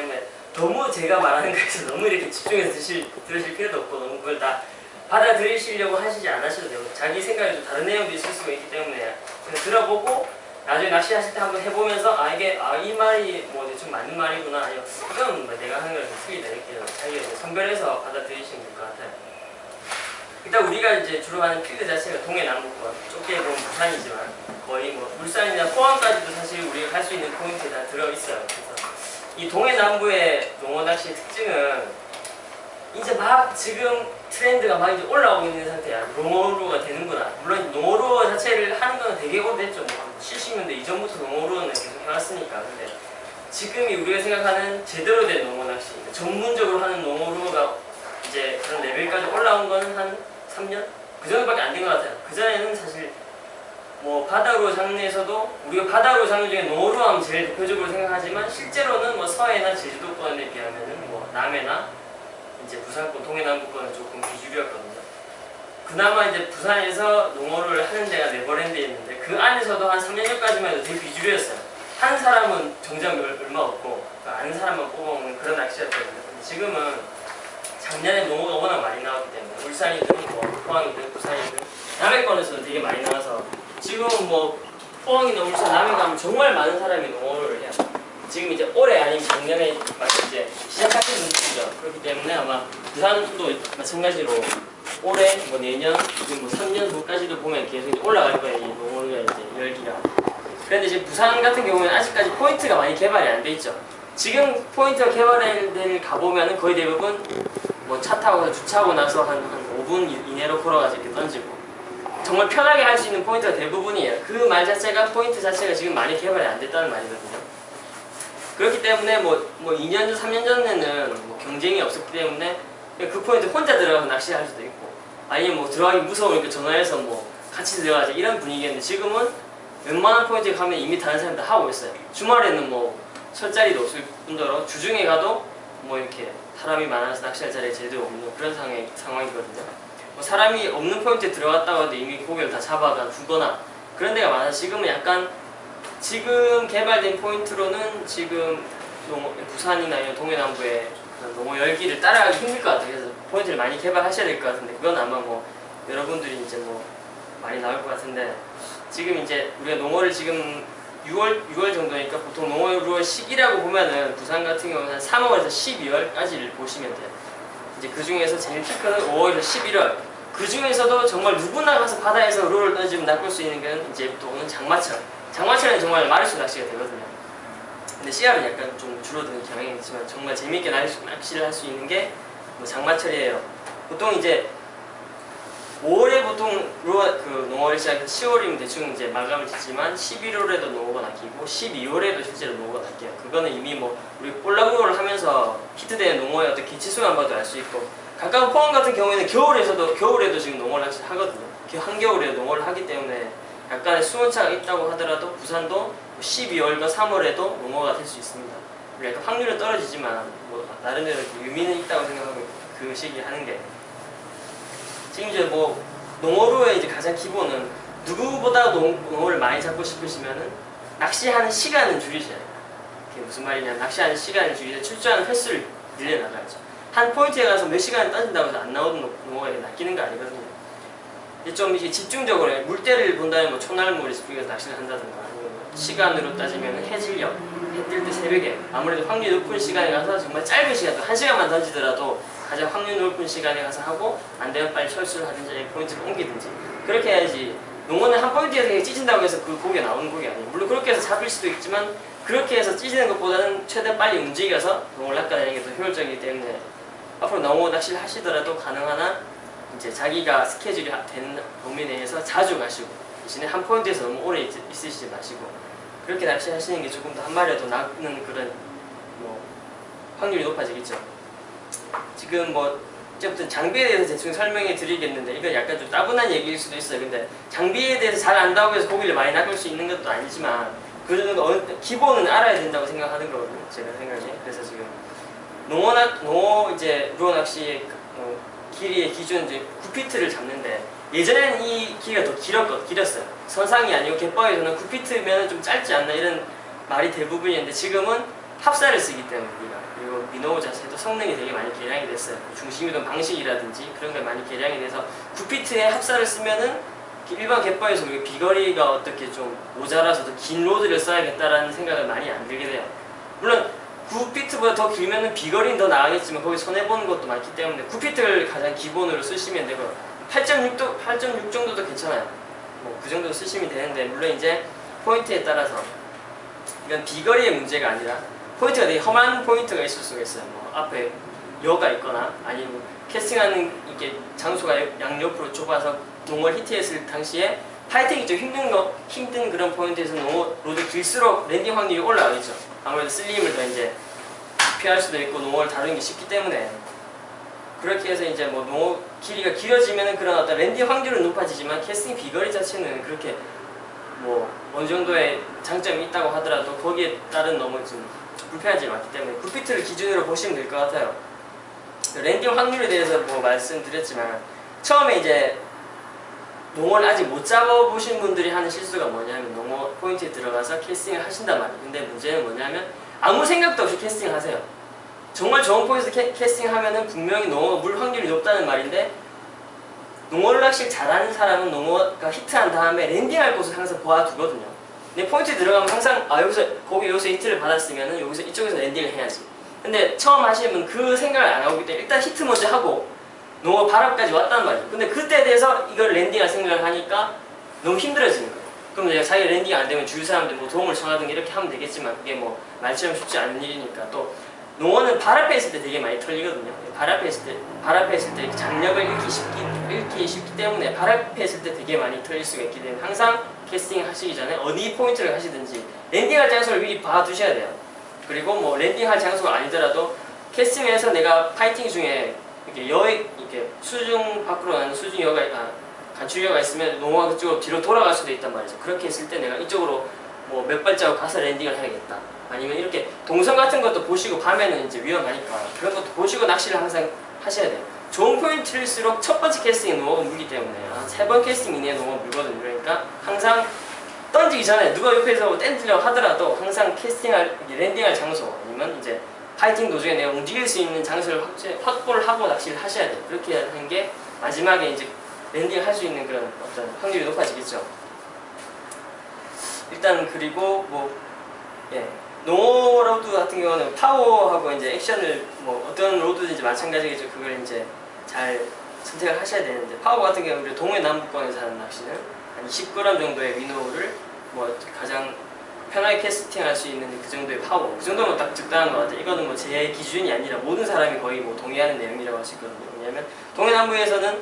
때문에 너무 제가 말하는 거에서 너무 이렇게 집중해서 들으실 필요도 없고 너무 그걸 다 받아들이시려고 하시지 않으셔도 되고 자기 생각이 좀 다른 내용도 있을 수가 있기 때문에 그냥 들어보고 나중에 낚시하실 때 한번 해보면서 이게 이 말이 뭐 좀 맞는 말이구나 아니면 이건 뭐 내가 하는 거랑 좀 틀리다 이렇게 자기가 선별해서 받아들이시면 될 것 같아요. 일단 우리가 이제 주로 하는 필드 자체가 동해 남북권 좁게 보면 부산이지만 거의 뭐 울산이나 포항까지도 사실 우리가 갈 수 있는 포인트에 다 들어있어요. 그래서 이 동해 남부의 농어 낚시의 특징은 이제 막 지금 트렌드가 막 이제 올라오고 있는 상태야. 농어루어가 되는구나. 물론 농어루어 자체를 하는 건 되게 오래됐죠. 뭐 70년대 이전부터 농어루어는 계속 해왔으니까. 근데 지금이 우리가 생각하는 제대로 된 농어 낚시, 전문적으로 하는 농어루어가 이제 그런 레벨까지 올라온 건 한 3년? 그 정도밖에 안 된 것 같아요. 그 전에는 사실 뭐 바다루어 장르에서도 우리가 바다루어 장르 중에 농어루어 하면 제일 대표적으로 생각하지만 실제로는 뭐 서해나 제주도권에 비하면은 뭐 남해나 이제 부산권, 동해 남부권은 조금 비주류였거든요. 그나마 이제 부산에서 농어를 하는 데가 네버랜드였는데 그 안에서도 한 3년 전까지만 해도 되게 비주류였어요. 한 사람은 정작 얼마 없고 아는 사람만 뽑아먹는 그런 낚시였거든요. 근데 지금은 작년에 농어가 워낙 많이 나왔기 때문에 울산이든 뭐 포항이든 부산이든 남해권에서도 되게 많이 나와서 지금은 뭐 포항이나 울산, 남해 가면 정말 많은 사람이 농어를 해요. 지금 이제 올해 아니면 작년에 이제 시작하시는 분이죠. 그렇기 때문에 아마 부산도 마찬가지로 올해 뭐 내년 지금 뭐 3년 후까지도 보면 계속 이제 올라갈 거예요. 이 농어가 이제 열기가. 그런데 지금 부산 같은 경우는 아직까지 포인트가 많이 개발이 안 돼 있죠. 지금 포인트가 개발된 데를 가보면은 거의 대부분 뭐 차 타고 주차하고 나서 한 5분 이내로 걸어가서 이렇게 던지고 정말 편하게 할 수 있는 포인트가 대부분이에요. 그 말 자체가 포인트 자체가 지금 많이 개발이 안 됐다는 말이거든요. 그렇기 때문에 뭐 2년 전, 3년 전에는 뭐 경쟁이 없었기 때문에 그 포인트 혼자 들어가서 낚시할 수도 있고 아니면 뭐 들어가기 무서우니까 전화해서 뭐 같이 들어가자 이런 분위기였는데 지금은 웬만한 포인트에 가면 이미 다른 사람이 다 하고 있어요. 주말에는 뭐 설 자리도 없을 뿐더러 주중에 가도 뭐 이렇게 사람이 많아서 낚시할 자리가 제대로 없는 그런 상황이거든요. 뭐 사람이 없는 포인트에 들어갔다고 해도 이미 고기를 다 잡아가 두거나 그런 데가 많아서 지금은 약간 지금 개발된 포인트로는 지금 부산이나 동해 남부의 농어 열기를 따라가기 힘들 것 같아요. 그래서 포인트를 많이 개발하셔야 될 것 같은데 그건 아마 뭐 여러분들이 이제 뭐 많이 나올 것 같은데 지금 이제 우리가 농어를 지금 6월 정도니까 보통 농어루어 시기라고 보면은 부산 같은 경우는 한 3월에서 12월까지를 보시면 돼요. 이제 그 중에서 제일 피크는 5월에서 11월. 그 중에서도 정말 누구나 가서 바다에서 루어를 던지면 낚을 수 있는 건 이제 또 오는 장마철. 장마철에는 정말 마리수 낚시가 되거든요. 근데 씨알은 약간 좀 줄어드는 경향이 있지만 정말 재미있게 낚시를 할 수 있는 게 뭐 장마철이에요. 보통 이제 5월에 보통 농어를 시작해서 10월이면 대충 이제 마감을 짓지만 11월에도 농어가 낚이고 12월에도 실제로 농어가 낚여요. 그거는 이미 뭐 우리 볼라구어를 하면서 히트되는 농어의 어떤 기치수만 봐도 알 수 있고 가까운 포항 같은 경우에는 겨울에도 지금 농어를 하거든요. 한겨울에 농어를 하기 때문에 약간의 수온차가 있다고 하더라도 부산도 12월과 3월에도 농어가 될 수 있습니다. 약간 확률은 떨어지지만 뭐 나름대로 의미는 있다고 생각하고 그 시기에 하는 게 지금 이제 뭐 농어루의 이제 가장 기본은 누구보다 농어를 많이 잡고 싶으시면은 낚시하는 시간을 줄이셔야 돼요. 그게 무슨 말이냐면 낚시하는 시간을 줄이고 출조하는 횟수를 늘려나가야죠. 한 포인트에 가서 몇 시간을 던진다고 해서 안 나오는 농어가 낚이는 거 아니거든요. 이제 좀 이제 집중적으로 물때를 본다면 뭐 초날물에 집중해서 낚시를 한다든가 아니면 시간으로 따지면 해질녘, 해 뜰 때 새벽에 아무래도 확률이 높은 시간에 가서 정말 짧은 시간, 또 1시간만 던지더라도 가장 확률 높은 시간에 가서 하고 안 되면 빨리 철수를 하든지 포인트를 옮기든지 그렇게 해야지 농어는 한 포인트에서 찢은다고 해서 그 고기가 나오는 고기 아니에요. 물론 그렇게 해서 잡힐 수도 있지만 그렇게 해서 찢는 것보다는 최대한 빨리 움직여서 농어를 낚아내는 게 더 효율적이기 때문에 앞으로 농어 낚시를 하시더라도 가능하나 이제 자기가 스케줄이 되는 범위 내에서 자주 가시고 대신에 한 포인트에서 너무 오래 있으시지 마시고 그렇게 낚시하시는 게 조금 더 한 마리라도 낚는 그런 뭐 확률이 높아지겠죠. 지금 뭐 이제부터 장비에 대해서 대충 설명해 드리겠는데 이건 약간 좀 따분한 얘기일 수도 있어요. 근데 장비에 대해서 잘 안다고 해서 고기를 많이 낚을 수 있는 것도 아니지만 그래도 기본은 알아야 된다고 생각하는 거거든요. 제가 생각에. 그래서 지금 농어 이제 루어 낚시의 길이의 기준 이제 9피트를 잡는데 예전에는 이 길이가 더 길었어요. 선상이 아니고 갯바위에서는 9피트면 좀 짧지 않나 이런 말이 대부분이었는데 지금은 합사를 쓰기 때문에 우리가 미노우 자체도 성능이 되게 많이 개량이 됐어요. 중심이동 방식이라든지 그런 게 많이 개량이 돼서 9피트의 합사를 쓰면은 일반 갯바에서 우리가 비거리가 어떻게 좀 모자라서 더 긴 로드를 써야겠다라는 생각을 많이 안 들게 돼요. 물론 9피트보다 더 길면은 비거리는 더 나가겠지만 거기 손해보는 것도 많기 때문에 9피트를 가장 기본으로 쓰시면 되고 8.6 정도도 괜찮아요. 뭐 그 정도 쓰시면 되는데 물론 이제 포인트에 따라서 이건 비거리의 문제가 아니라 포인트가 되게 험한 포인트가 있을 수가 있어요. 뭐 앞에 여가 있거나 아니면 캐스팅하는 이게 장소가 양옆으로 좁아서 농어를 히트했을 당시에 파이팅이 좀 힘든 그런 포인트에서 농어 로드 길수록 랜딩 확률이 올라가겠죠. 아무래도 슬림을 더 이제 피할 수도 있고 농어를 다루는 게 쉽기 때문에 그렇게 해서 이제 뭐 농어 길이가 길어지면은 그런 어떤 랜딩 확률은 높아지지만 캐스팅 비거리 자체는 그렇게 뭐 어느 정도의 장점이 있다고 하더라도 거기에 따른 너무 좀 불편한 점이 많기 때문에 9피트를 기준으로 보시면 될 것 같아요. 랜딩 확률에 대해서 뭐 말씀드렸지만 처음에 이제 농어를 아직 못 잡아보신 분들이 하는 실수가 뭐냐면 농어 포인트에 들어가서 캐스팅을 하신단 말이에요. 근데 문제는 뭐냐면 아무 생각도 없이 캐스팅을 하세요. 정말 좋은 포인트에서 캐스팅하면은 분명히 농어가 물 확률이 높다는 말인데 농어를 낚시를 잘하는 사람은 농어가 히트한 다음에 랜딩할 곳을 항상 보아두거든요. 근데 포인트에 들어가면 항상 여기서 히트를 받았으면은 여기서 이쪽에서 랜딩을 해야지. 근데 처음 하시는 분 그 생각을 안 하고 있기 때문에 일단 히트 먼저 하고 농어 바람까지 왔단 말이에요. 근데 그때에 대해서 이걸 랜딩할 생각을 하니까 너무 힘들어지는 거예요. 그럼 내가 자기 랜딩 안 되면 주위 사람들 뭐 도움을 청하든 이렇게 하면 되겠지만 그게 뭐 말처럼 쉽지 않은 일이니까 또 농어는 발 앞에 있을 때 되게 많이 털리거든요. 발 앞에 있을 때 장력을 잃기 쉽기 때문에 발 앞에 있을 때 되게 많이 털릴 수가 있기 때문에 항상 캐스팅 하시기 전에 어디 포인트를 하시든지 랜딩할 장소를 미리 봐두셔야 돼요. 그리고 뭐 랜딩할 장소가 아니더라도 캐스팅에서 내가 파이팅 중에 이렇게 수중 밖으로 나는 간출여가 있으면 농어가 그쪽으로 뒤로 돌아갈 수도 있단 말이죠. 그렇게 했을 때 내가 이쪽으로 뭐 몇 발자국 가서 랜딩을 해야겠다. 아니면 이렇게 동선 같은 것도 보시고 밤에는 이제 위험하니까 그런 것도 보시고 낚시를 항상 하셔야 돼요. 좋은 포인트일수록 첫 번째 캐스팅에 농어가 물기 때문에 한 3번 캐스팅 이내에 농어가 물거든요. 그러니까 항상 던지기 전에 누가 옆에서 던지려고 하더라도 항상 랜딩할 장소 아니면 이제 파이팅 도중에 내가 움직일 수 있는 장소를 확보를 하고 낚시를 하셔야 돼요. 그렇게 하는 게 마지막에 이제 랜딩을 할 수 있는 그런 어떤 확률이 높아지겠죠. 일단 그리고 농어 로드 같은 경우는 파워하고 이제 액션을 뭐 어떤 로드든지 마찬가지겠죠. 그걸 이제 잘 선택을 하셔야 되는데 파워 같은 경우는 우리 동해 남부권에서 하는 낚시는 한 20g 정도의 미노를 뭐 가장 편하게 캐스팅할 수 있는 그 정도의 파워, 그 정도면 딱 적당한 것 같아요. 이거는 뭐 제 기준이 아니라 모든 사람이 거의 뭐 동의하는 내용이라고 할 수 있거든요. 왜냐하면 동해 남부에서는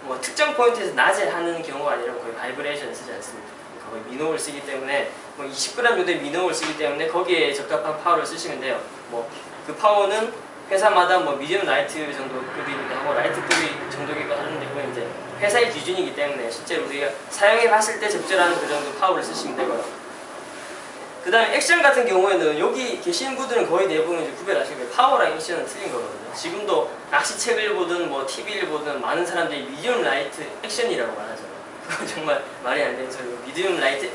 뭐 특정 포인트에서 낮에 하는 경우가 아니라 거의 바이브레이션을 쓰지 않습니다. 거의 미노를 쓰기 때문에 뭐 20g 정도의 미노를 쓰기 때문에 거기에 적합한 파워를 쓰시면 돼요. 뭐 그 파워는 회사마다 뭐 미디엄 라이트 정도 급이기도 하고 라이트 급이 정도기도 하는데 그건 이제 회사의 기준이기 때문에 실제로 우리가 사용해 봤을 때 적절한 그 정도 파워를 쓰시면 되고요. 그 다음에 액션 같은 경우에는 여기 계시는 분들은 거의 대부분 이제 구별하시는 거예요. 파워랑 액션은 틀린 거거든요. 지금도 낚시책을 보든 뭐 TV를 보든 많은 사람들이 미디엄 라이트 액션이라고 말하죠. 그건 정말 말이 안 되는 소리고 미디엄 라이트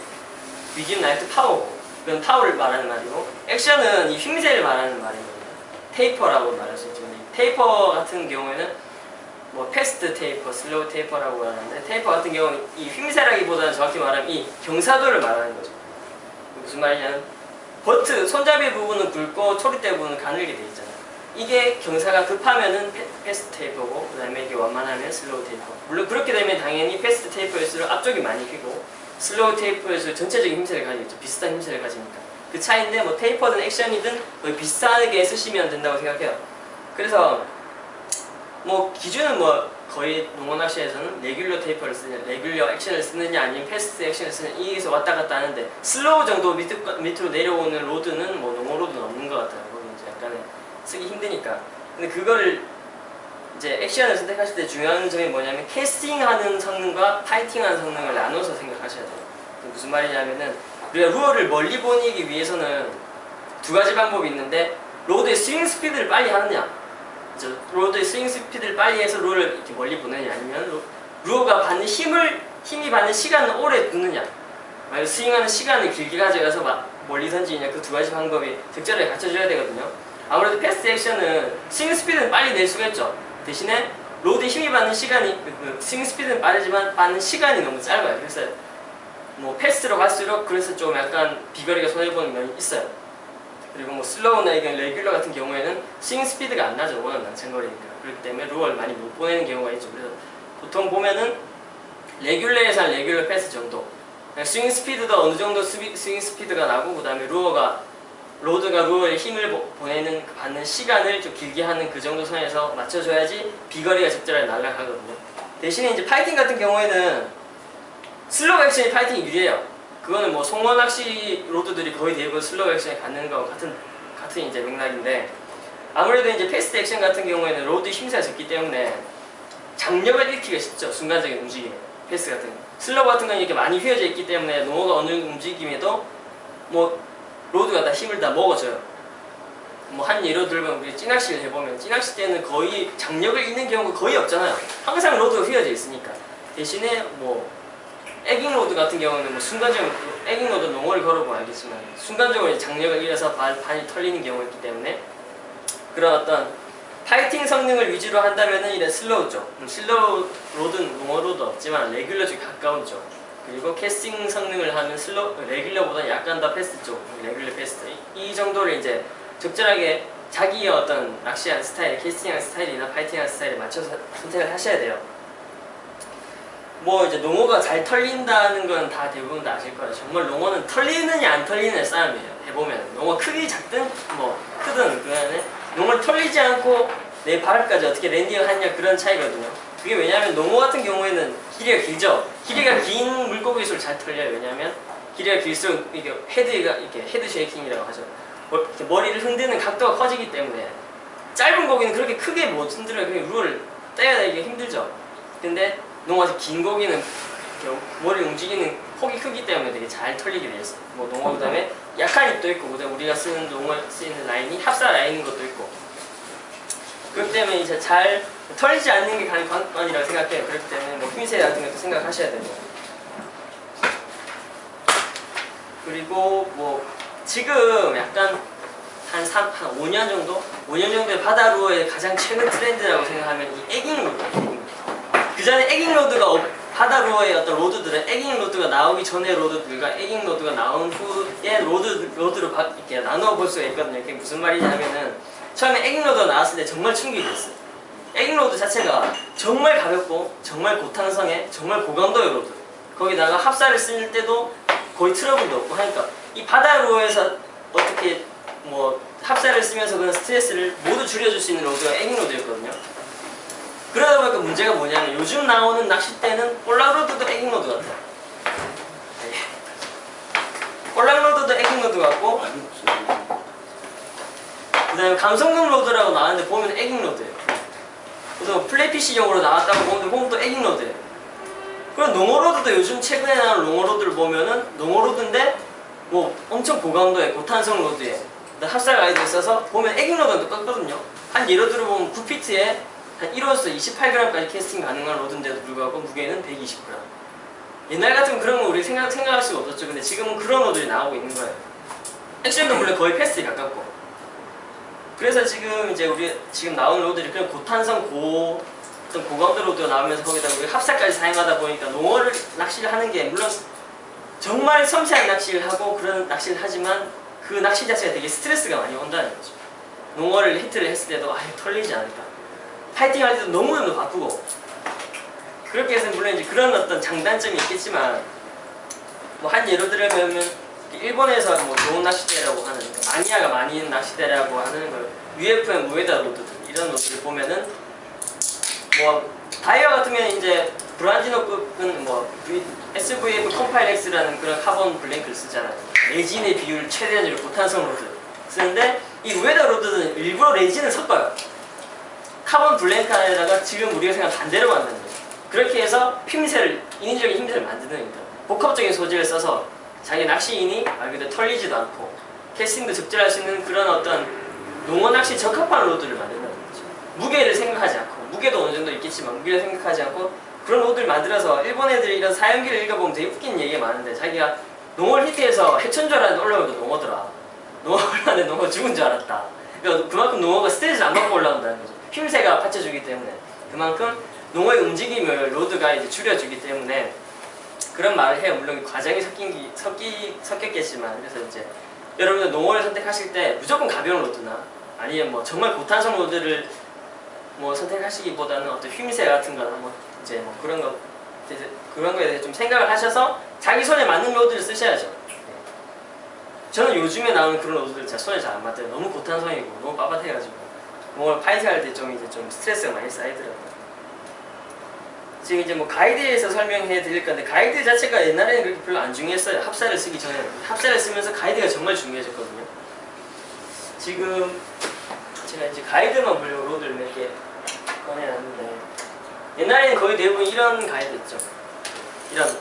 파워, 그건 파워를 말하는 말이고 액션은 이 휘미세를 말하는 말이거든요. 테이퍼라고 말할 수 있죠. 테이퍼 같은 경우에는 뭐 패스트 테이퍼, 슬로우 테이퍼라고 하는데 테이퍼 같은 경우는 이 휘미세라기보다는 정확히 말하면 이 경사도를 말하는 거죠. 무슨 말이냐면 손잡이 부분은 굵고 초리대 부분은 가늘게 돼 있잖아요. 이게 경사가 급하면은 패스트 테이퍼고 그 다음에 이게 완만하면 슬로우 테이퍼. 물론 그렇게 되면 당연히 패스트 테이퍼일수록 앞쪽이 많이 휘고 슬로우 테이퍼일수록 전체적인 힘세를 가지겠죠. 비슷한 힘세를 가지니까. 그 차이인데 뭐 테이퍼든 액션이든 거의 비슷하게 쓰시면 된다고 생각해요. 그래서 뭐 기준은 뭐 거의 농어 낚시에서는 레귤러 테이퍼를 쓰느냐, 레귤러 액션을 쓰느냐 아니면 패스트 액션을 쓰느냐 이게서 왔다 갔다 하는데 슬로우 정도 밑으로 내려오는 로드는 뭐 농어 로드는 없는 것 같아요. 거기 이제 약간의 쓰기 힘드니까. 근데 그거를 이제 액션을 선택하실 때 중요한 점이 뭐냐면 캐스팅하는 성능과 파이팅하는 성능을 나눠서 생각하셔야 돼요. 무슨 말이냐면은 우리가 루어를 멀리 보내기 위해서는 두 가지 방법이 있는데 로드의 스윙 스피드를 빨리 하느냐, 로드의 스윙 스피드를 빨리 해서 루어를 이렇게 멀리 보내느냐 아니면 루어가 받는 힘이 받는 시간을 오래 두느냐, 스윙하는 시간을 길게 가져가서 멀리 던지느냐 그 두 가지 방법이 적절하게 갖춰져야 되거든요. 아무래도 패스트 액션은 스윙 스피드는 빨리 낼 수가 있죠. 대신에 로드에 힘이 받는 시간이 스윙 스피드는 빠르지만 받는 시간이 너무 짧아요. 그래서 뭐 패스트로 갈수록 그래서 좀 약간 비거리가 손해보는 면이 있어요. 그리고 뭐 슬로우나 이건 레귤러 같은 경우에는 스윙 스피드가 안 나죠. 워낙 장거리니까. 그렇기 때문에 루어를 많이 못 보내는 경우가 있죠. 그래서 보통 보면은 레귤러에서 한 레귤러 패스 정도. 스윙 스피드도 어느 정도 스윙 스피드가 나고 그 다음에 로드가 루어에 힘을 보내는 받는 시간을 좀 길게 하는 그 정도 선에서 맞춰줘야지 비거리가 적절하게 날아가거든요. 대신에 이제 파이팅 같은 경우에는 슬로우 액션이 파이팅이 유리해요. 그거는 뭐 송어 낚시 로드들이 거의 대부분 슬로우 액션에 갖는 거하고 같은 이제 맥락인데 아무래도 이제 패스트 액션 같은 경우에는 로드 힘새가 적기 때문에 장력을 잃기가 쉽죠. 순간적인 움직임. 패스트 같은 경우. 슬로우 같은 경우는 이렇게 많이 휘어져 있기 때문에 농어가 어느 움직임에도 뭐 로드가 다 힘을 다 먹어줘요. 뭐 한 예로 들면 우리 찌낚시를 해보면 찌낚시 때는 거의 장력을 잃는 경우가 거의 없잖아요. 항상 로드가 휘어져 있으니까. 대신에 뭐 에깅 로드 같은 경우는 뭐 순간적으로 에깅 로드 농어를 걸어보면 알겠지만 순간적으로 장력을 잃어서 반이 털리는 경우가 있기 때문에 그런 어떤 파이팅 성능을 위주로 한다면은 이런 슬로우 쪽, 슬로우 로드는 농어 로드 없지만 레귤러 쪽에 가까운 쪽. 그리고 캐스팅 성능을 하는 레귤러보다 약간 더 패스트 쪽, 레귤러 패스트 이 정도를 이제 적절하게 자기의 어떤 낚시하는 스타일, 캐스팅하는 스타일이나 파이팅하는 스타일에 맞춰서 선택을 하셔야 돼요. 뭐 이제 농어가 잘 털린다는 건 다 대부분 다 아실 거예요. 정말 농어는 털리느냐 안 털리느냐 싸움이에요. 해보면 농어 크기 작든 뭐 크든 그간에 농어를 털리지 않고 내 발까지 어떻게 랜딩하느냐 그런 차이거든요. 그게 왜냐하면 농어 같은 경우에는 길이가 길죠. 길이가 긴 물고기일수록 잘 털려요. 왜냐하면 길이가 길수록 이게 헤드가 이렇게 헤드 쉐이킹이라고 하죠. 이렇게 머리를 흔드는 각도가 커지기 때문에 짧은 고기는 그렇게 크게 못 흔들어요. 그냥 루어를 떼야 되기 힘들죠. 근데 농어에서 긴 고기는 머리 움직이는 폭이 크기 때문에 되게 잘 털리게 돼 있어요. 뭐 농어 그다음에 약한 입도 있고 그다음에 우리가 쓰는 농어에 쓰이는 라인이 합사 라인인 것도 있고. 그렇기 때문에 이제 잘 털리지 않는 게 가장 관건이라고 생각해요. 그렇기 때문에 뭐 힘세 같은 것도 생각하셔야 되고. 그리고 뭐 지금 약간 한 5년 정도? 5년 정도의 바다 루어의 가장 최근 트렌드라고 생각하면 이 에깅 로드. 그 전에 에깅 로드가 바다 루어의 어떤 로드들은 에깅 로드가 나오기 전에 로드들과 에깅 로드가 나온 후에 로드로 이렇게 나누어 볼 수가 있거든요. 그게 무슨 말이냐면은 처음에 에깅 로드가 나왔을 때 정말 충격이 됐어요. 에깅 로드 자체가 정말 가볍고 정말 고탄성에 정말 고강도의 로드. 거기다가 합사를 쓸 때도 거의 트러블도 없고 하니까 이 바다 루어에서 어떻게 뭐 합사를 쓰면서 그런 스트레스를 모두 줄여줄 수 있는 로드가 에깅 로드였거든요. 그러다 보니까 문제가 뭐냐면 요즘 나오는 낚싯대는 볼락로드도 에깅 로드 같아요. 볼락로드도 에깅 로드 같고 그 다음에 감성금 로드라고 나왔는데 보면 에깅 로드예요. 그래서 플랫피시용으로 나왔다고 보면 또 에깅 로드예요. 그리고 농어로드도 요즘 최근에 나온 농어로드를 보면은 농어로드인데 뭐 엄청 고강도의 고탄성 로드에 합사 가이드 있어서 보면 에깅 로드는 똑같거든요. 한 예로 들어보면 9피트에 한 1호수 28g까지 캐스팅 가능한 로드인데도 불구하고 무게는 120g. 옛날 같으면 그런 거 우리 생각할 수가 없었죠. 근데 지금은 그런 로드들이 나오고 있는 거예요. 액션도 물론 거의 패스트에 가깝고. 그래서 지금 이제 우리 지금 나오는 로드들이 그냥 고탄성 어떤 고강도 로드가 나오면서 거기다 우리 합사까지 사용하다 보니까 농어를 낚시를 하는 게 물론 정말 섬세한 낚시를 하고 그런 낚시를 하지만 그 낚시 자체가 되게 스트레스가 많이 온다는 거죠. 농어를 히트를 했을 때도 털리지 않을까. 파이팅 할 때도 너무너무 바쁘고 그렇게 해서 물론 이제 그런 어떤 장단점이 있겠지만 뭐 한 예로 들면 일본에서 뭐 좋은 낚시대라고 하는 그러니까 마니아가 많이 있는 낚시대라고 하는 걸 UFM 우에다 로드들 이런 로드를 보면은 뭐 다이어 같은 경우는 이제 브란지노급은 뭐 SVF 컴파일엑스라는 그런 카본 블랭크를 쓰잖아요. 레진의 비율 최대한으로 고탄성 로드 쓰는데 이 우에다 로드는 일부러 레진을 섞어요. 카본 블랭크 안에다가 지금 우리가 생각한 반대로 만드는 거죠. 그렇게 해서 인위적인 힘새를 만드는 겁니다. 복합적인 소재를 써서 자기 낚시인이 말 그대로 털리지도 않고 캐스팅도 적절할 수 있는 그런 어떤 농어 낚시 적합한 로드를 만든다는 거죠. 무게를 생각하지 않고 무게도 어느 정도 있겠지만 무게를 생각하지 않고 그런 로드를 만들어서 일본 애들이 이런 사연기를 읽어보면 되게 웃긴 얘기가 많은데 자기가 농어를 히트해서 해천 줄 알았는데 올라오면 농어더라. 농어 올라왔는데 농어 죽은 줄 알았다. 그러니까 그만큼 농어가 스트레스를 안 받고 올라온다는 거죠. 힘새가 받쳐주기 때문에 그만큼 농어의 움직임을 로드가 이제 줄여주기 때문에 그런 말을 해요. 물론 과정이 섞였겠지만. 그래서 이제 여러분들 농어를 선택하실 때 무조건 가벼운 로드나 아니면 뭐 정말 고탄성 로드를 뭐 선택하시기보다는 어떤 휘미세 같은 거나 뭐 이제 뭐 그런 거에 대해서 좀 생각을 하셔서 자기 손에 맞는 로드를 쓰셔야죠. 저는 요즘에 나오는 그런 로드들 제 손에 잘 안 맞더라고요. 너무 고탄성이고 너무 빳빳해가지고 뭐 파이팅할 때 좀 이제 좀 스트레스가 많이 쌓이더라고요. 지금 이제 뭐 가이드에서 설명해 드릴 건데 가이드 자체가 옛날에는 그렇게 별로 안 중요했어요. 합사를 쓰기 전에. 합사를 쓰면서 가이드가 정말 중요해졌거든요. 지금 제가 이제 가이드만 보려고 로드를 몇 개 꺼내놨는데 옛날에는 거의 대부분 이런 가이드였죠. 이런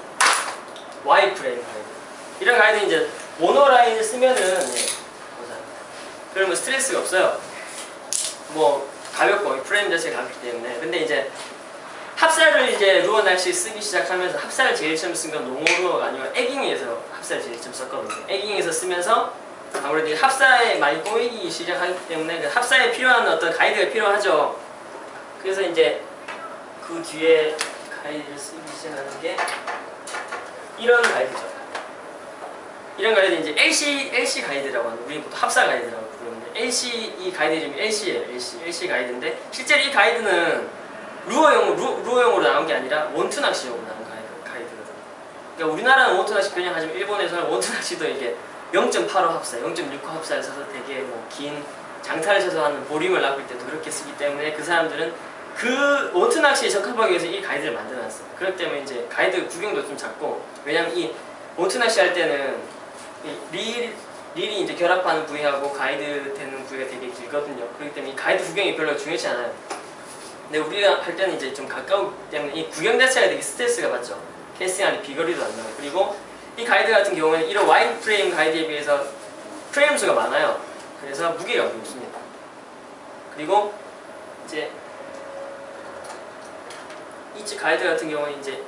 Y 프레임 가이드. 이런 가이드 이제 모노라인을 쓰면은 그러면 스트레스가 없어요. 뭐 가볍고 프레임 자체가 가볍기 때문에. 근데 이제 합사를 이제 루어 낚시 쓰기 시작하면서 합사를 제일 처음 쓴 건 농어 루어가 아니고 에깅에서 합사를 제일 처음 썼거든요. 에깅에서 쓰면서 아무래도 합사에 많이 꼬이기 시작하기 때문에 그 합사에 필요한 어떤 가이드가 필요하죠. 그래서 이제 그 뒤에 가이드를 쓰기 시작하는 게 이런 가이드죠. 이런 가이드 이제 LC 가이드라고 하는, 우리 보통 합사 가이드라고 부르는데 LC 이 가이드 이름이 LC예요. LC 가이드인데 실제로 이 가이드는 루어용으로 나온 게 아니라 원투 낚시용으로 나온 가이드거든요. 그러니까 우리나라는 원투 낚시 편향하지만 일본에서는 원투 낚시도 이게 0.85 합사, 0.65 합사를 써서 되게 뭐 긴 장타를 쳐서 하는 보림을 낚을 때도 그렇게 쓰기 때문에 그 사람들은 그 원투 낚시에 적합하기 위해서 이 가이드를 만들어놨어요. 그렇기 때문에 이제 가이드 구경도 좀 작고, 왜냐면 이 원투 낚시 할 때는 이 릴이 이제 결합하는 부위하고 가이드 되는 부위가 되게 길거든요. 그렇기 때문에 이 가이드 구경이 별로 중요치 않아요. 근데 우리가 할 때는 이제 좀 가까우기 때문에 이 구경 자체가 되게 스트레스가 받죠. 캐스팅 안에 비거리도 안 나고. 그리고 이 가이드 같은 경우에는 이런 와이드 프레임 가이드에 비해서 프레임 수가 많아요. 그래서 무게가 높습니다. 그리고 이제 이 가이드 같은 경우는 이제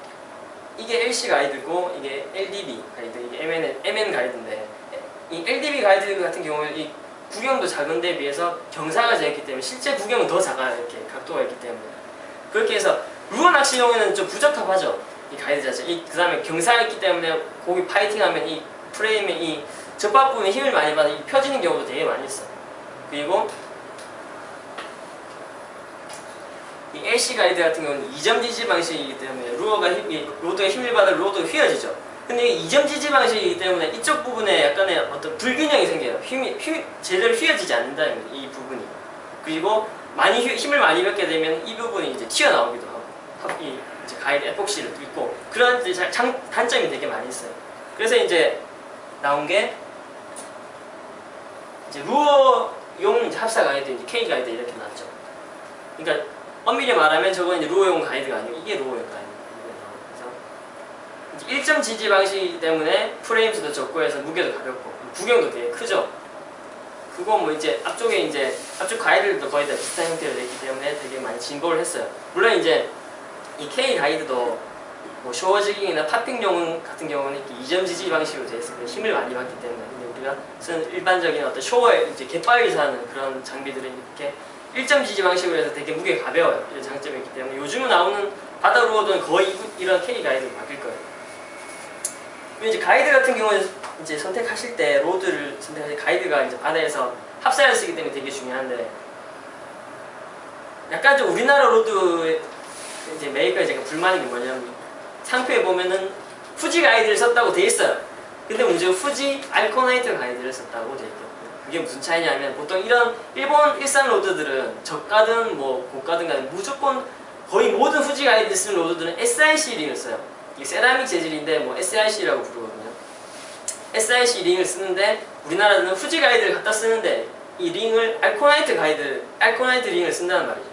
이게 LC 가이드고 이게 LDB 가이드, 이게 MN 가이드인데, 이 LDB 가이드 같은 경우는 이 구경도 작은 데 비해서 경사가 작기 때문에 실제 구경은 더 작아요. 이렇게 각도가 있기 때문에. 그렇게 해서 루어 낚시용에는 좀 부적합하죠. 이 가이드 자체. 그 다음에 경사가 있기 때문에 고기 파이팅하면 이 프레임의 이 접합 부분에 힘을 많이 받아 펴지는 경우도 되게 많이 있어요. 그리고 이 LC 가이드 같은 경우는 2점 지지 방식이기 때문에 로드가 힘을 받아 로드가 휘어지죠. 근데 이 2점 지지 방식이기 때문에 이쪽 부분에 약간의 어떤 불균형이 생겨요. 제대로 휘어지지 않는다는 거예요, 이 부분이. 그리고 힘을 많이 받게 되면 이 부분이 이제 튀어나오기도 하고, 이 이제 가이드 에폭시를 뚫고, 그런 이제 단점이 되게 많이 있어요. 그래서 이제 나온 게 이제 루어용 이제 합사 가이드, 이제 K 가이드 이렇게 나왔죠. 그러니까 엄밀히 말하면 저건 이제 루어용 가이드가 아니고 이게 루어용 가이드. 1점 지지 방식이기 때문에 프레임 수도 적고 해서 무게도 가볍고 구경도 되게 크죠. 그거 뭐 이제 앞쪽 가이드들도 거의 다 비슷한 형태로 되기 때문에 되게 많이 진보를 했어요. 물론 이제 이 K 가이드도 뭐 쇼어 지깅이나 파핑용 같은 경우는 이렇게 2점 지지 방식으로 되어 있어요. 힘을 많이 받기 때문에. 근데 우리가 쓰는 일반적인 어떤 쇼어에 이제 갯바위에서 하는 그런 장비들은 이렇게 1점 지지 방식으로 해서 되게 무게가 가벼워요. 이런 장점이 있기 때문에 요즘에 나오는 바다 루어들은 거의 이런 K 가이드로 바뀔 거예요. 이제 가이드 같은 경우는 이제 선택하실 때 로드를 선택하실 가이드가 이제 바다에서 합사를 쓰기 때문에 되게 중요한데, 약간 좀 우리나라 로드 이제 메이커에 제가 불만인 게 뭐냐면 상표에 보면은 후지 가이드를 썼다고 돼 있어요. 근데 문제가 후지 알코나이트 가이드를 썼다고 돼 있거든요. 그게 무슨 차이냐면 보통 이런 일본 일산 로드들은 저가든 뭐 고가든 간에 무조건 거의 모든 후지 가이드 쓰는 로드들은 SIC 링을 써요. 이 세라믹 재질인데 뭐 SIC라고 부르거든요. SIC 링을 쓰는데 우리나라는 후지 가이드를 갖다 쓰는데 이 링을 알코나이트 링을 쓴다는 말이죠.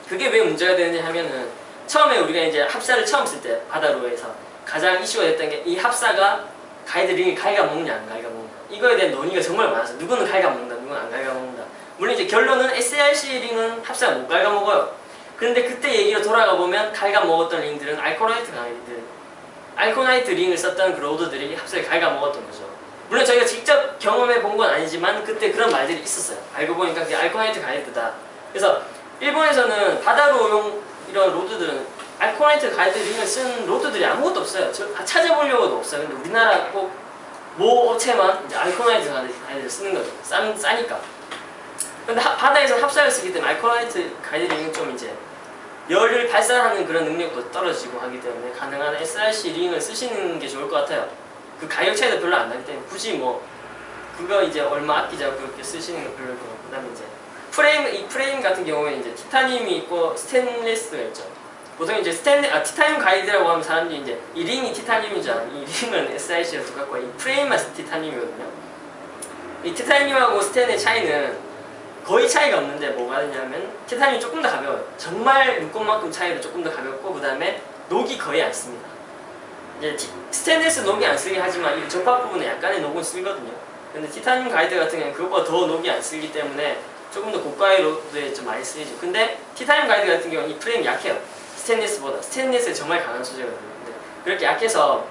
그게 왜 문제가 되는지 하면은 처음에 우리가 이제 합사를 처음 쓸 때 바다로에서 가장 이슈가 됐던 게 이 합사가 가이드 링을 갉아먹냐 안 갉아먹냐, 이거에 대한 논의가 정말 많았어요. 누구는 갉아먹는다, 누구는 안 갉아먹는다. 물론 이제 결론은 SIC 링은 합사가 못 갉아먹어요. 그런데 그때 얘기로 돌아가 보면 갉아먹었던 링들은 알코나이트 링을 썼던 그 로드들이 합사를 갉아먹었던 거죠. 물론 저희가 직접 경험해 본 건 아니지만 그때 그런 말들이 있었어요. 알고 보니까 그게 알코나이트 가이드다. 그래서 일본에서는 바다로용 이런 로드들은 알코나이트 가이드 링을 쓴 로드들이 아무것도 없어요. 찾아보려고도 없어요. 근데 우리나라 꼭 모 업체만 이제 알코나이트 가이드를 쓰는 거죠. 싸니까. 근데 바다에서 합사를 쓰기 때문에 알코나이트 가이드 링은 좀 이제 열을 발산하는 그런 능력도 떨어지고 하기 때문에 가능한 SRC 링을 쓰시는 게 좋을 것 같아요. 그 가격 차이도 별로 안 나기 때문에 굳이 뭐 그거 이제 얼마 아끼자고 그렇게 쓰시는 거 별로 없고, 그다음에 이제 이 프레임 같은 경우에는 이제 티타늄이 있고 스테인리스가 있죠. 보통 이제 티타늄 가이드라고 하면 사람들이 이제 이 링이 티타늄이잖아. 이 링은 SIC랑 똑같고 이 프레임만 티타늄이거든요. 이 티타늄하고 스테인의 차이는 거의 차이가 없는데 뭐가 되냐면 티타늄이 조금 더 가벼워요. 정말 물건만큼 차이로 조금 더 가볍고 그 다음에 녹이 거의 안 씁니다. 이제 스테인리스 녹이 안 쓰긴 하지만 이 접합 부분에 약간의 녹은 쓰거든요. 근데 티타늄 가이드 같은 경우는 그것보다 더 녹이 안 쓰기 때문에 조금 더 고가의 로드에 좀 많이 쓰이죠. 근데 티타늄 가이드 같은 경우는 이 프레임이 약해요. 스테인리스보다. 스테인리스는 정말 강한 소재거든요. 근데 그렇게 약해서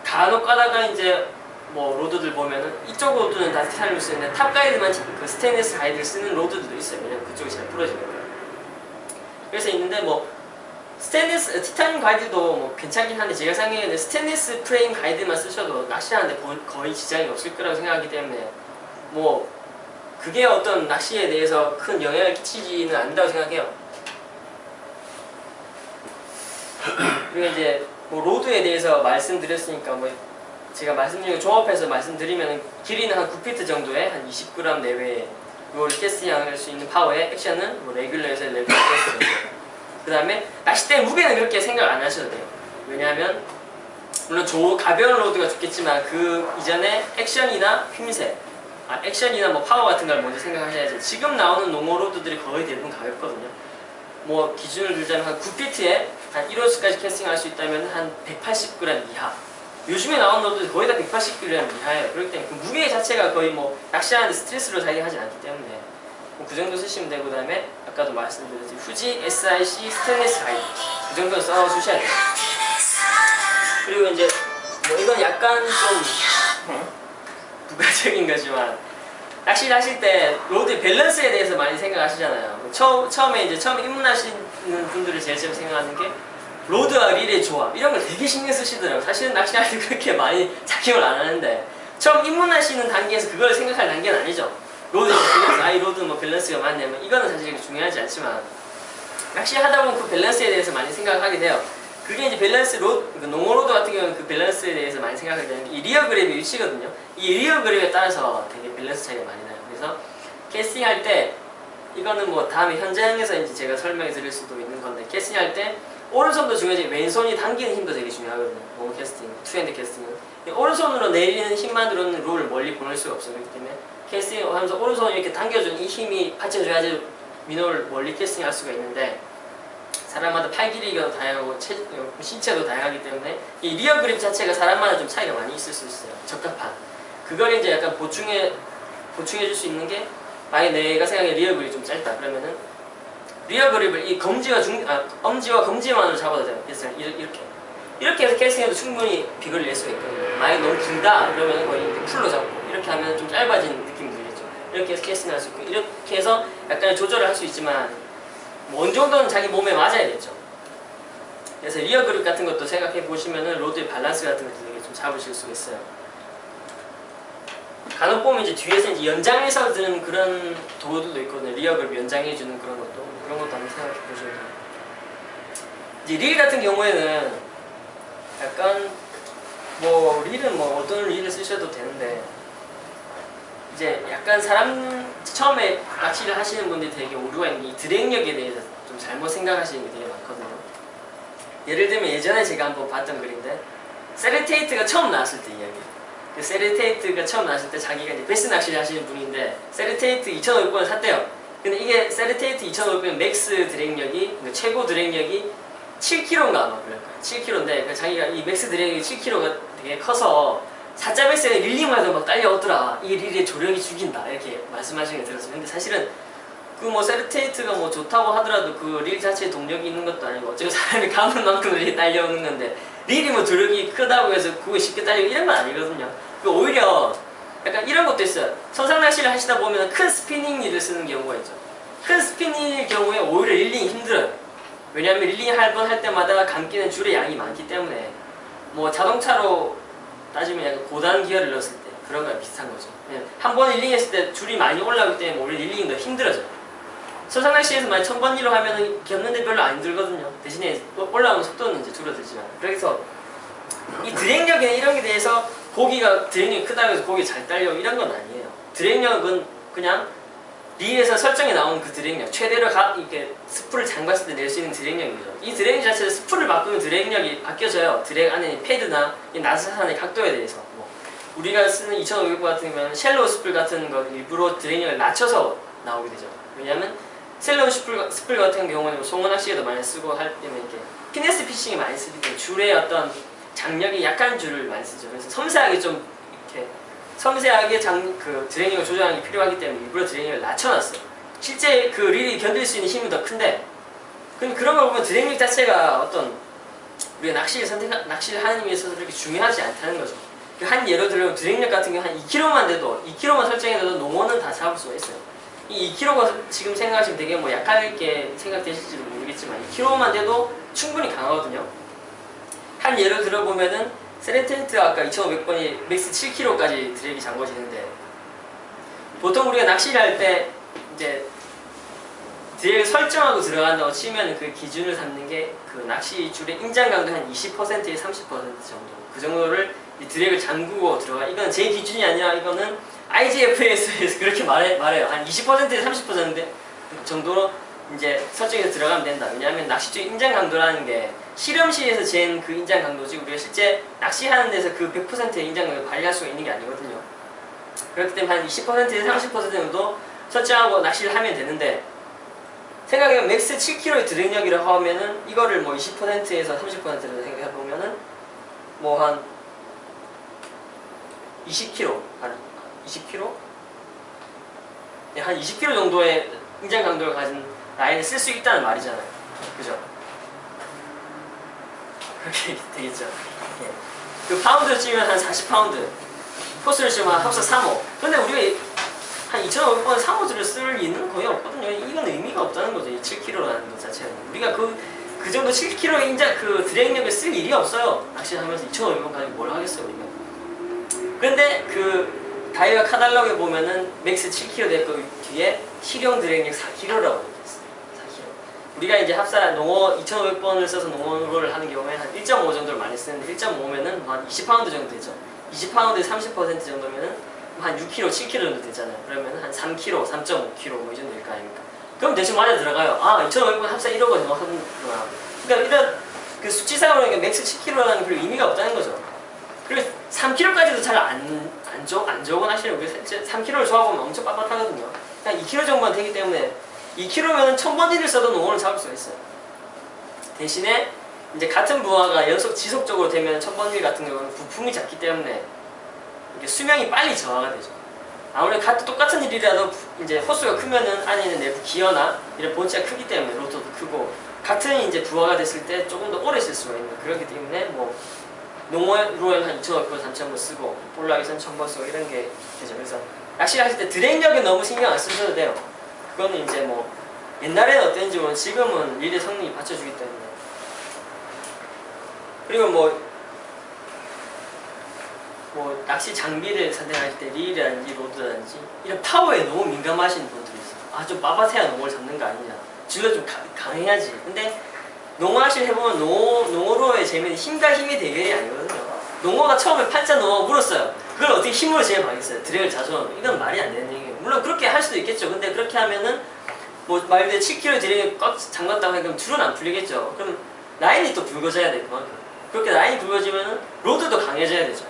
간혹 가다가 이제 뭐 로드들 보면은 이쪽 로드는 다 티타늄을 쓰는데 탑 가이드만 그 스테인리스 가이드를 쓰는 로드들도 있어요. 왜냐면 그쪽이 잘 부러지니까. 그래서 있는데 뭐 스테인리스 티타늄 가이드도 뭐 괜찮긴 한데 제가 생각에는 스테인리스 프레임 가이드만 쓰셔도 낚시하는데 거의 지장이 없을 거라고 생각하기 때문에 뭐 그게 어떤 낚시에 대해서 큰 영향을 끼치지는 않는다고 생각해요. 그리고 이제 뭐 로드에 대해서 말씀드렸으니까 뭐 제가 말씀드린 거 종합해서 말씀드리면 길이는 한 9피트 정도에 한 20g 내외에 이걸 캐스팅할 수 있는 파워의 액션은 뭐 레귤러에서 레귤러 캐스팅. 그 다음에 낚싯대 무게는 그렇게 생각 안 하셔도 돼요. 왜냐하면 물론 가벼운 로드가 좋겠지만 그 이전에 액션이나 휘미세 액션이나 뭐 파워 같은 걸 먼저 생각하셔야지. 지금 나오는 농어 로드들이 거의 대부분 가볍거든요. 뭐 기준을 들자면 한 9피트에 한 1호스까지 캐스팅할 수 있다면 한 180g 이하. 요즘에 나오는 로드들이 거의 다 180g 이하예요. 그렇기 때문에 그 무게 자체가 거의 뭐 낚시하는데 스트레스로 자기하지 않기 때문에 뭐 그 정도 쓰시면 되고, 그 다음에 아까도 말씀드렸듯이 후지 SIC 스테인리스 가이드 그 정도 써주셔야 돼요. 그리고 이제 뭐 이건 약간 좀 부가적인 거지만 낚시를 하실 때 로드의 밸런스에 대해서 많이 생각하시잖아요. 처음에 입문하시는 분들을 제일 처음 생각하는 게 로드와 릴의 조합 이런 걸 되게 신경 쓰시더라고요. 사실은 낚시할 때 그렇게 많이 작용을 안 하는데 처음 입문하시는 단계에서 그걸 생각할 단계는 아니죠. 로드의 밸런스, 이 로드 뭐 밸런스가 맞네, 뭐 이거는 사실 중요하지 않지만 낚시하다 보면 그 밸런스에 대해서 많이 생각하게 돼요. 그게 이제 밸런스 농어 로드 같은 경우는 그 밸런스에 대해서 많이 생각하게 되는 게 이 리어 그립의 위치거든요. 이 리어 그립에 따라서 되게 밸런스 차이가 많이 나요. 그래서 캐스팅할 때 이거는 뭐 다음에 현장에서 이제 제가 설명해 드릴 수도 있는 건데 캐스팅할 때 오른손도 중요하지만 왼손이 당기는 힘도 되게 중요하거든요. 농어 캐스팅, 투핸드 캐스팅은 오른손으로 내리는 힘만으로는 롤을 멀리 보낼 수가 없어요. 그렇기 때문에 캐스팅 하면서 오른손이 이렇게 당겨주는 이 힘이 받쳐줘야지 민호를 멀리 캐스팅할 수가 있는데 사람마다 팔 길이가 다양하고 신체도 다양하기 때문에 이 리어 그립 자체가 사람마다 좀 차이가 많이 있을 수 있어요. 적합한 그걸 이제 약간 보충해 줄 수 있는 게 만약 내가 생각해 리어 그립이 좀 짧다 그러면은 리어 그립을 이 엄지와 검지만으로 잡아도 돼요. 그래서 이렇게 해서 캐스팅해도 충분히 비거리를 낼 수가 있거든요. 만약 너무 길다 그러면 거의 풀로 잡고 이렇게 하면 좀 짧아진 느낌이 들겠죠. 이렇게 해서 캐스팅할 수 있고 이렇게 해서 약간의 조절을 할 수 있지만 뭐 어느 정도는 자기 몸에 맞아야겠죠. 그래서 리어 그립 같은 것도 생각해 보시면은 로드의 밸런스 같은 것도 되게 좀 잡으실 수가 있어요. 간혹 보면 이제 뒤에서 이제 연장해서 드는 그런 도구들도 있거든요. 리어 그립 연장해 주는 그런 것도 한번 생각해 보시면 돼요. 이제 릴 같은 경우에는 약간 뭐 릴은 뭐 어떤 릴을 쓰셔도 되는데 이제 약간 처음에 낚시를 하시는 분들이 되게 오류가 있는 이 드랙력에 대해서 좀 잘못 생각하시는 게 되게 많거든요. 예를 들면 예전에 제가 한번 봤던 글인데 세리테이트가 처음 나왔을 때 이야기. 세리테이트가 처음 나왔을 때 자기가 이제 베스 낚시를 하시는 분인데 세리테이트 2,500번을 샀대요. 근데 이게 세리테이트 2,500번 맥스 드랙력이 최고 드랙력이 7kg인가 아마 그럴 거예요. 7kg인데 자기가 이 맥스 드랙력이 7kg가 되게 커서 4.1세에 릴링마다 막 딸려오더라. 이게 릴의 조력이 죽인다. 이렇게 말씀하시는 게 들었어요. 근데 사실은 그 뭐 세리테이트가 뭐 좋다고 하더라도 그 릴 자체에 동력이 있는 것도 아니고 어쩌면 사람이 감은 만큼 릴이 딸려오는 건데 릴이 뭐 조력이 크다고 해서 그거 쉽게 딸리고 이런 건 아니거든요. 오히려 약간 이런 것도 있어요. 선상 낚시를 하시다 보면 큰 스피닝 릴을 쓰는 경우가 있죠. 큰 스피닝 경우에 오히려 릴링이 힘들어요. 왜냐하면 릴링 한 번 할 때마다 감기는 줄의 양이 많기 때문에 뭐 자동차로 따지면 약간 고단 기어를 넣었을 때 그런 거랑 비슷한 거죠. 한 번 릴링 했을 때 줄이 많이 올라오기 때문에 오히려 릴링이 더 힘들어져요. 선상 낚시에서 만약 1000번 릴로 하면은 겪는데 별로 안 힘들거든요. 대신에 올라오는 속도는 이제 줄어들지만. 그래서 이 드랙력이나 이런 게 대해서 고기가 드랙력이 크다고 해서 고기 잘 딸려 이런 건 아니에요. 드랙력은 그냥 릴에서 설정에 나온 그 드랙력, 최대로 이렇게 스프를 잠갔을 때 낼 수 있는 드랙력이죠. 이 드랙력 자체는 스프를 바꾸면 드랙력이 바뀌어져요. 드랙 안에 패드나 이 나사산의 각도에 대해서. 뭐 우리가 쓰는 2500 같은 경우는 쉘로우 스풀 같은 거 일부러 드랙력을 낮춰서 나오게 되죠. 왜냐하면 셀러우 스풀 같은 경우는 송어 낚시에도 많이 쓰고 할 때는 이렇게 피네스 피싱이 많이 쓰기 때문에 줄의 어떤 장력이 약한 줄을 많이 쓰죠. 그래서 섬세하게 좀 이렇게 섬세하게 그 드랙력을 조정하기 필요하기 때문에 일부러 드랙력을 낮춰놨어요. 실제 그 릴이 견딜 수 있는 힘이 더 큰데 그런 걸 보면 드랙력 자체가 어떤 우리가 낚시를 하는 데 있어서 그렇게 중요하지 않다는 거죠. 한 예로 들면 드랙력 같은 경우 한 2kg만 돼도 2kg만 설정해도 농어는 다 잡을 수가 있어요. 이 2kg가 지금 생각하시면 되게 뭐 약하게 생각되실지도 모르겠지만 2kg만 돼도 충분히 강하거든요. 한 예를 들어보면은 세렌텐트 아까 2500번이 맥스 7kg까지 드랙이 잠궈지는데 보통 우리가 낚시를 할 때 이제 드랙을 설정하고 들어간다고 치면 그 기준을 삼는 게 그 낚시 줄의 인장 강도 한 20%에서 30% 정도 그 정도를 이 드랙을 잠그고 들어가. 이건 제 기준이 아니라 이거는 IGF에서 그렇게 말해요. 한 20%에서 30% 정도로 이제 설정해서 들어가면 된다. 왜냐하면 낚시 중 인장 강도라는 게 실험실에서 잰 그 인장 강도지 우리가 실제 낚시하는 데서 그 100%의 인장 강도를 발휘할 수가 있는 게 아니거든요. 그렇기 때문에 한 20%에서 30% 정도 설정하고 낚시를 하면 되는데 생각해보면 맥스 7kg의 드랙력이라고 하면은 이거를 뭐 20%에서 30%로 생각해보면은 뭐 한 20kg, 한 20kg? 네, 한 20kg 정도의 인장 강도를 가진 라인을 쓸 수 있다는 말이잖아요. 그죠? 그렇게 되겠죠. 예. 그 파운드를 찌면 한 40파운드, 코스를 찌면 한 합사 3호. 근데 우리가 한 2,500번 3호들을 쓸 이유는 거의 없거든요. 이건 의미가 없다는 거죠. 이 7kg라는 것 자체는. 우리가 그 정도 7kg의 인장 그 드랙력을 쓸 일이 없어요. 낚시하면서 2,500번 가지고 뭘 하겠어요, 우리가. 그런데 그 다이와 카달록에 보면은 맥스 7kg 될 거 뒤에 실용 드랙력 4kg라고 있어요. 4kg. 우리가 이제 합사 농어 2,500번을 써서 농어를 하는 경우에 한 1.5 정도를 많이 쓰는데 1.5면은 한 20파운드 정도 되죠. 20파운드에 30% 정도면은 한 6kg, 7kg 정도 되잖아요. 그러면 한 3kg, 3.5kg 뭐 이 정도 될 거 아닙니까? 그럼 대충 맞아 들어가요. 아, 2,500번 합사 1호가 정확하구나. 그러니까 이런 그 수치상으로 맥스 7kg라는 별 의미가 없다는 거죠. 그리고 3kg까지도 잘 안 적어 하시려고 3kg를 좋아하면 엄청 빳빳하거든요. 그냥 2kg 정도만 되기 때문에 2kg면 1000번 릴을 써도 농어를 잡을 수가 있어요. 대신에 이제 같은 부하가 지속적으로 되면 1000번 릴 같은 경우는 부품이 작기 때문에 이게 수명이 빨리 저하가 되죠. 아무래도 똑같은 일이라도 이제 호수가 크면은 안에 있는 내부 기어나 이런 본체가 크기 때문에 로터도 크고 같은 이제 부하가 됐을 때 조금 더 오래 쓸 수가 있는 그렇기 때문에 뭐 농어로 한 2,500번, 3,000번 쓰고 볼락에선 1,000번 쓰고 이런 게 되죠. 그래서 낚시를 하실 때 드랙력에 너무 신경 안 쓰셔도 돼요. 그거는 이제 뭐 옛날에는 어땠는지 모르겠는데 지금은 릴의 성능이 받쳐주기 때문에. 그리고 뭐 낚시 장비를 선택할 때 릴이라든지 로드라든지 이런 파워에 너무 민감하신 분들이 있어요. 아, 좀 빳빳해야 농어를 잡는 거 아니냐. 질러 좀 강해야지. 근데 농어낚시를 해보면 농어로의 재미는 힘과 힘의 대결이 아니거든요. 농어가 처음에 팔자 농어가 물었어요. 그걸 어떻게 힘으로 제압하겠어요? 드랙을 자주 하면. 이건 말이 안 되는 얘기예요. 물론 그렇게 할 수도 있겠죠. 근데 그렇게 하면은 뭐 말 그대로 7kg 드랙을 꽉 잠갔다고 하면 줄은 안 풀리겠죠. 그럼 라인이 또 굵어져야 돼, 그만큼. 그렇게 라인이 굵어지면은 로드도 강해져야 되죠.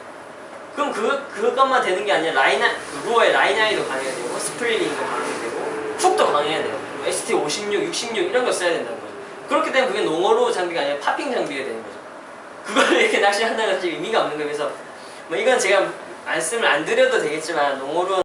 그럼 그것만 되는 게 아니라 루어의 라인아이도 강해야 되고 스플리링도 강해야 되고 훅도 강해야 돼요. ST 56, 66 이런 거 써야 된다는 거죠. 그렇기 때문에 그게 농어로 장비가 아니라 파핑 장비가 되는 거죠. 그걸 이렇게 낚시한다는 건 사실 의미가 없는 거예요. 그래서 뭐 이건 제가 말씀을 안 드려도 되겠지만 농어로